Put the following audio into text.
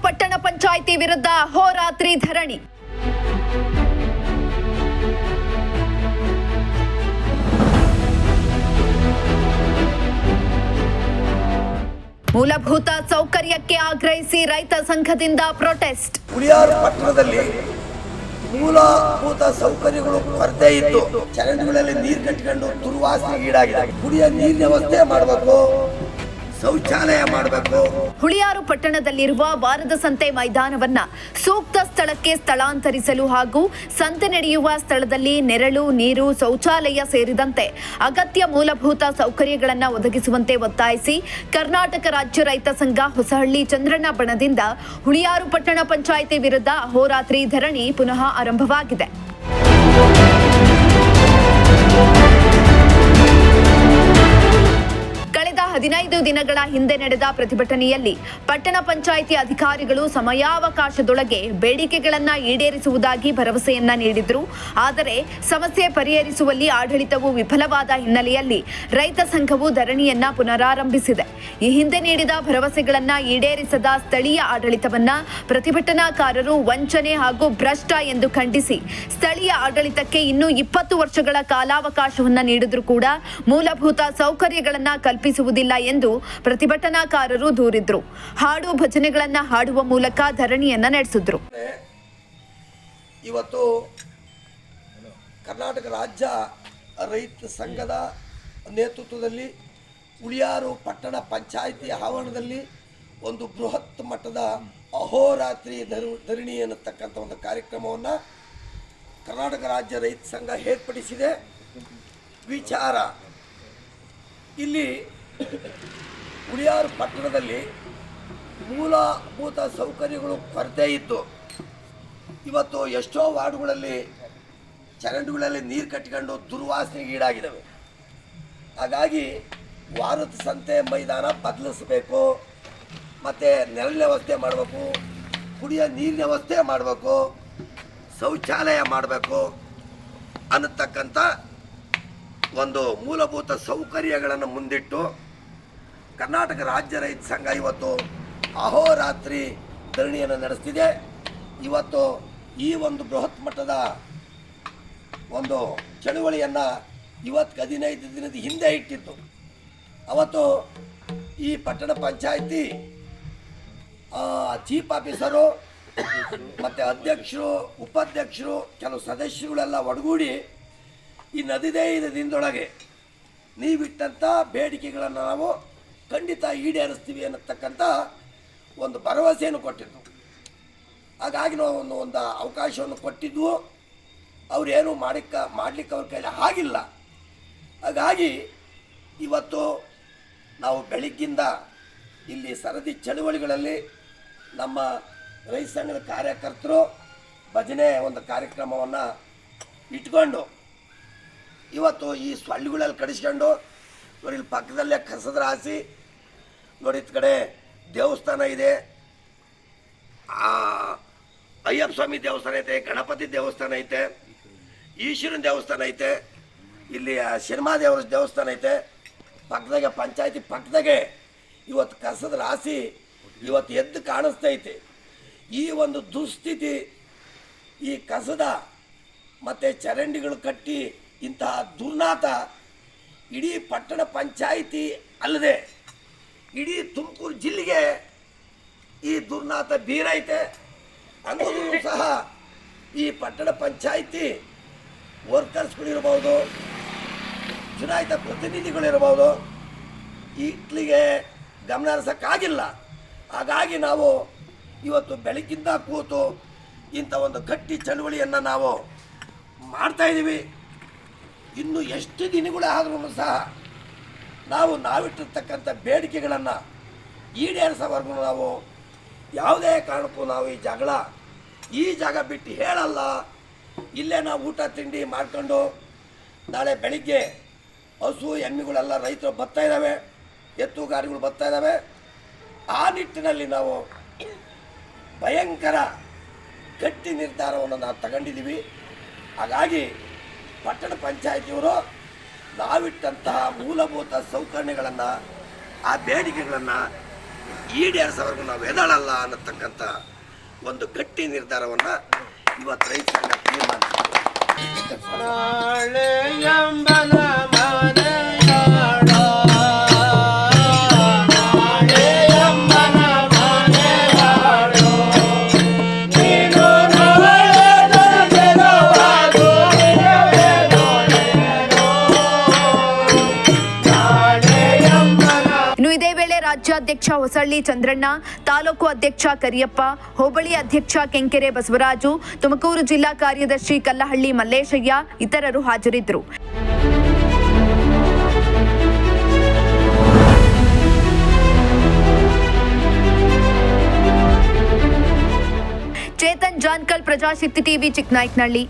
ಪಟ್ಟಣ ಪಂಚಾಯಿತಿ ವಿರುದ್ಧ ಹೋರಾತ್ರಿ ಧರಣಿ. ಮೂಲಭೂತ ಸೌಕರ್ಯಕ್ಕೆ ಆಗ್ರಹಿಸಿ ರೈತ ಸಂಘದಿಂದ ಪ್ರೊಟೆಸ್ಟ್. ಹುಳಿಯಾರು ಪಟ್ಟಣದಲ್ಲಿ ಮೂಲಭೂತ ಸೌಕರ್ಯಗಳು ಕೊರತೆ ಇತ್ತು. ಚರಂಡಿಗಳಲ್ಲಿ ನೀರು ಕಟ್ಟಿಕೊಂಡು ದುರ್ವಾಸನೆಗೆ ಈಡಾಗಿದೆ. ಕುಡಿಯ ನೀರಿನ ವ್ಯವಸ್ಥೆ ಮಾಡಬೇಕು, ಶೌಚಾಲಯ ಮಾಡಬೇಕು. ಹುಳಿಯಾರು ಪಟ್ಟಣದಲ್ಲಿರುವ ವಾರದ ಸಂತೆ ಮೈದಾನವನ್ನ ಸೂಕ್ತ ಸ್ಥಳಕ್ಕೆ ಸ್ಥಳಾಂತರಿಸಲು ಹಾಗೂ ಸಂತೆ ನಡೆಯುವ ಸ್ಥಳದಲ್ಲಿ ನೆರಳು, ನೀರು, ಶೌಚಾಲಯ ಸೇರಿದಂತೆ ಅಗತ್ಯ ಮೂಲಭೂತ ಸೌಕರ್ಯಗಳನ್ನು ಒದಗಿಸುವಂತೆ ಒತ್ತಾಯಿಸಿ ಕರ್ನಾಟಕ ರಾಜ್ಯ ರೈತ ಸಂಘ ಹೊಸಹಳ್ಳಿ ಚಂದ್ರಣ್ಣ ಬಣದಿಂದ ಹುಳಿಯಾರು ಪಟ್ಟಣ ಪಂಚಾಯಿತಿ ವಿರುದ್ಧ ಹೋರಾತ್ರಿ ಧರಣಿ ಪುನಃ ಆರಂಭವಾಗಿದೆ. ಕಳೆದ 15 ದಿನಗಳ ಹಿಂದೆ ನಡೆದ ಪ್ರತಿಭಟನೆಯಲ್ಲಿ ಪಟ್ಟಣ ಪಂಚಾಯಿತಿ ಅಧಿಕಾರಿಗಳು ಸಮಯಾವಕಾಶದೊಳಗೆ ಬೇಡಿಕೆಗಳನ್ನ ಈಡೇರಿಸುವುದಾಗಿ ಭರವಸೆಯನ್ನ ನೀಡಿದ್ರು. ಆದರೆ ಸಮಸ್ಯೆ ಪರಿಹರಿಸುವಲ್ಲಿ ಆಡಳಿತವು ವಿಫಲವಾದ ಹಿನ್ನೆಲೆಯಲ್ಲಿ ರೈತ ಸಂಘವು ಧರಣಿಯನ್ನ ಪುನರಾರಂಭಿಸಿದೆ. ಈ ಹಿಂದೆ ನೀಡಿದ ಭರವಸೆಗಳನ್ನ ಈಡೇರಿಸದ ಸ್ಥಳೀಯ ಆಡಳಿತವನ್ನ ಪ್ರತಿಭಟನಾಕಾರರು ವಂಚನೆ ಹಾಗೂ ಭ್ರಷ್ಟ ಎಂದು ಖಂಡಿಸಿ ಸ್ಥಳೀಯ ಆಡಳಿತಕ್ಕೆ ಇನ್ನೂ 20 ವರ್ಷಗಳ ಕಾಲಾವಕಾಶವನ್ನ ನೀಡಿದ್ರೂ ಕೂಡ ಮೂಲಭೂತ ಸೌಕರ್ಯಗಳನ್ನ ಕಲ್ಪಿಸುವುದಿಲ್ಲ ಎಂದು ಪ್ರತಿಭಟನಾಕಾರರು ದೂರಿದ್ರು. ಹಾಡು ಭಜನೆಗಳನ್ನ ಹಾಡುವ ಮೂಲಕ ಧರಣಿಯನ್ನ ನಡೆಸಿದ್ರು. ಇವತ್ತು ಕರ್ನಾಟಕ ರಾಜ್ಯ ರೈತ ಸಂಘದ ನೇತೃತ್ವದಲ್ಲಿ ಹುಳಿಯಾರು ಪಟ್ಟಣ ಪಂಚಾಯಿತಿ ಆವರಣದಲ್ಲಿ ಒಂದು ಬೃಹತ್ ಮಟ್ಟದ ಅಹೋರಾತ್ರಿ ಧರಣಿ ಅನ್ನತಕ್ಕಂಥ ಒಂದು ಕಾರ್ಯಕ್ರಮವನ್ನು ಕರ್ನಾಟಕ ರಾಜ್ಯ ರೈತ ಸಂಘ ಏರ್ಪಡಿಸಿದೆ. ವಿಚಾರ ಇಲ್ಲಿ ಹುಳಿಯಾರು ಪಟ್ಟಣದಲ್ಲಿ ಮೂಲಭೂತ ಸೌಕರ್ಯಗಳು ಕೊರತೆ ಇತ್ತು. ಇವತ್ತು ಎಷ್ಟೋ ವಾರ್ಡ್ಗಳಲ್ಲಿ ಚರಂಡಿಗಳಲ್ಲಿ ನೀರು ಕಟ್ಟಿಕೊಂಡು ದುರ್ವಾಸನೆಗೆ ಈಡಾಗಿದ್ದಾವೆ. ಹಾಗಾಗಿ ವಾರದ ಸಂತೆ ಮೈದಾನ ಬದಲಿಸಬೇಕು, ಮತ್ತು ನೆರಳಿನ ವ್ಯವಸ್ಥೆ ಮಾಡಬೇಕು, ಕುಡಿಯೋ ನೀರಿನ ವ್ಯವಸ್ಥೆ ಮಾಡಬೇಕು, ಶೌಚಾಲಯ ಮಾಡಬೇಕು ಅನ್ನತಕ್ಕಂಥ ಒಂದು ಮೂಲಭೂತ ಸೌಕರ್ಯಗಳನ್ನು ಮುಂದಿಟ್ಟು ಕರ್ನಾಟಕ ರಾಜ್ಯ ರೈತ ಸಂಘ ಇವತ್ತು ಅಹೋರಾತ್ರಿ ಧರಣಿಯನ್ನು ನಡೆಸ್ತಿದೆ. ಇವತ್ತು ಈ ಒಂದು ಬೃಹತ್ ಮಟ್ಟದ ಒಂದು ಚಳುವಳಿಯನ್ನು ಇವತ್ತು 15 ದಿನದ ಹಿಂದೆ ಇಟ್ಟಿತ್ತು. ಅವತ್ತು ಈ ಪಟ್ಟಣ ಪಂಚಾಯಿತಿ ಚೀಫ್ ಆಫೀಸರು ಮತ್ತು ಅಧ್ಯಕ್ಷರು, ಉಪಾಧ್ಯಕ್ಷರು, ಕೆಲವು ಸದಸ್ಯರುಗಳೆಲ್ಲ ಒಡಗೂಡಿ ಈ ನದಿದೈದ ದಿನದೊಳಗೆ ನೀವಿಟ್ಟಂಥ ಬೇಡಿಕೆಗಳನ್ನು ನಾವು ಖಂಡಿತ ಈಡೇರಿಸ್ತೀವಿ ಅನ್ನತಕ್ಕಂಥ ಒಂದು ಭರವಸೆಯನ್ನು ಕೊಟ್ಟಿದ್ದು. ಹಾಗಾಗಿ ನಾವು ಒಂದು ಅವಕಾಶವನ್ನು ಕೊಟ್ಟಿದ್ವು. ಅವರೇನು ಮಾಡಲಿಕ್ಕೆ ಅವ್ರ ಕೈಲಿ ಆಗಿಲ್ಲ. ಹಾಗಾಗಿ ಇವತ್ತು ನಾವು ಬೆಳಗ್ಗಿಂದ ಇಲ್ಲಿ ಸರದಿ ಚಳುವಳಿಗಳಲ್ಲಿ ನಮ್ಮ ರೈತ ಸಂಘದ ಕಾರ್ಯಕರ್ತರು ಭಜನೆ ಒಂದು ಕಾರ್ಯಕ್ರಮವನ್ನು ಇಟ್ಕೊಂಡು ಇವತ್ತು ಈ ಸೊಳ್ಳೆಗಳಲ್ಲಿ ಕಡಿಸ್ಕೊಂಡು ನೋಡಿ, ಇಲ್ಲಿ ಪಕ್ಕದಲ್ಲೇ ಕಸದ ರಾಶಿ ನೋಡಿ, ಈ ಕಡೆ ದೇವಸ್ಥಾನ ಇದೆ, ಅಯ್ಯಪ್ಪ ಸ್ವಾಮಿ ದೇವಸ್ಥಾನ ಐತೆ, ಗಣಪತಿ ದೇವಸ್ಥಾನ ಐತೆ, ಈಶ್ವರನ ದೇವಸ್ಥಾನ ಐತೆ, ಇಲ್ಲಿ ಸಿನಿಮಾ ದೇವರ ದೇವಸ್ಥಾನ ಐತೆ, ಪಕ್ಕದಾಗೆ ಪಂಚಾಯತಿ ಪಕ್ಕದಾಗೆ ಇವತ್ತು ಕಸದ ರಾಶಿ ಇವತ್ತು ಎದ್ದು ಕಾಣಿಸ್ತೈತೆ. ಈ ಒಂದು ದುಸ್ಥಿತಿ, ಈ ಕಸದ ಮತ್ತು ಚರಂಡಿಗಳು ಕಟ್ಟಿ ಇಂತಹ ದುರ್ನಾತ ಇಡೀ ಪಟ್ಟಣ ಪಂಚಾಯಿತಿ ಅಲ್ಲದೆ ಇಡೀ ತುಮಕೂರು ಜಿಲ್ಲೆಗೆ ಈ ದುರ್ನಾತ ಬೀರೈತೆ ಅನ್ನೋದು ಸಹ ಈ ಪಟ್ಟಣ ಪಂಚಾಯಿತಿ ವರ್ಕರ್ಸ್ಗಳಿರ್ಬೋದು, ಚುನಾಯಿತ ಪ್ರತಿನಿಧಿಗಳಿರ್ಬೋದು, ಇಟ್ಲಿಗೆ ಗಮನ ಹರಿಸೋಕ್ಕಾಗಿಲ್ಲ. ಹಾಗಾಗಿ ನಾವು ಇವತ್ತು ಬೆಳಗ್ಗಿಂದ ಕೂತು ಇಂಥ ಒಂದು ಗಟ್ಟಿ ಚಳುವಳಿಯನ್ನು ನಾವು ಮಾಡ್ತಾಯಿದ್ದೀವಿ. ಇನ್ನು ಎಷ್ಟು ದಿನಗಳಾದ್ರೂ ಸಹ ನಾವಿಟ್ಟಿರ್ತಕ್ಕಂಥ ಬೇಡಿಕೆಗಳನ್ನು ಈಡೇರಿಸೋವರೆಗೂ ನಾವು ಯಾವುದೇ ಕಾರಣಕ್ಕೂ ನಾವು ಈ ಜಾಗ ಬಿಟ್ಟು ಹೇಳಲ್ಲ. ಇಲ್ಲೇ ನಾವು ಊಟ ತಿಂಡಿ ಮಾಡ್ಕೊಂಡು ನಾಳೆ ಬೆಳಿಗ್ಗೆ ಹಸು ಎಮ್ಮೆಗಳೆಲ್ಲ ರೈತರು ಬರ್ತಾ ಇದ್ದಾವೆ, ಎತ್ತುಗಾರಿಗಳು ಬರ್ತಾ ಇದ್ದಾವೆ. ಆ ನಿಟ್ಟಿನಲ್ಲಿ ನಾವು ಭಯಂಕರ ಗಟ್ಟಿ ನಿರ್ಧಾರವನ್ನು ನಾವು ತಗೊಂಡಿದ್ದೀವಿ. ಹಾಗಾಗಿ ಪಟ್ಟಣ ಪಂಚಾಯಿತಿಯವರು ನಾವಿಟ್ಟಂತಹ ಮೂಲಭೂತ ಸೌಕರ್ಯಗಳನ್ನು, ಆ ಬೇಡಿಕೆಗಳನ್ನು ಈಡೇರಿಸೋವರೆಗೂ ನಾವು ಎದಳಲ್ಲ ಅನ್ನತಕ್ಕಂಥ ಒಂದು ಗಟ್ಟಿ ನಿರ್ಧಾರವನ್ನು ಇವತ್ತು ರೈತ ಸಂಘ ತೀರ್ಮಾನ ಇದೇ ವೇಳೆ ರಾಜ್ಯಾಧ್ಯಕ್ಷ ಹೊಸಳ್ಳಿ ಚಂದ್ರಣ್ಣ, ತಾಲೂಕು ಅಧ್ಯಕ್ಷ ಕರಿಯಪ್ಪ, ಹೋಬಳಿ ಅಧ್ಯಕ್ಷ ಕೆಂಕೆರೆ ಬಸವರಾಜು, ತುಮಕೂರು ಜಿಲ್ಲಾ ಕಾರ್ಯದರ್ಶಿ ಕಲ್ಲಹಳ್ಳಿ ಮಲ್ಲೇಶಯ್ಯ ಇತರರು ಹಾಜರಿದ್ದರು. ಚೇತನ್ ಜಾನ್ಕಲ್, ಪ್ರಜಾಶಕ್ತಿ ಟಿವಿ, ಚಿಕ್ಕನಾಯಕನಹಳ್ಳಿ.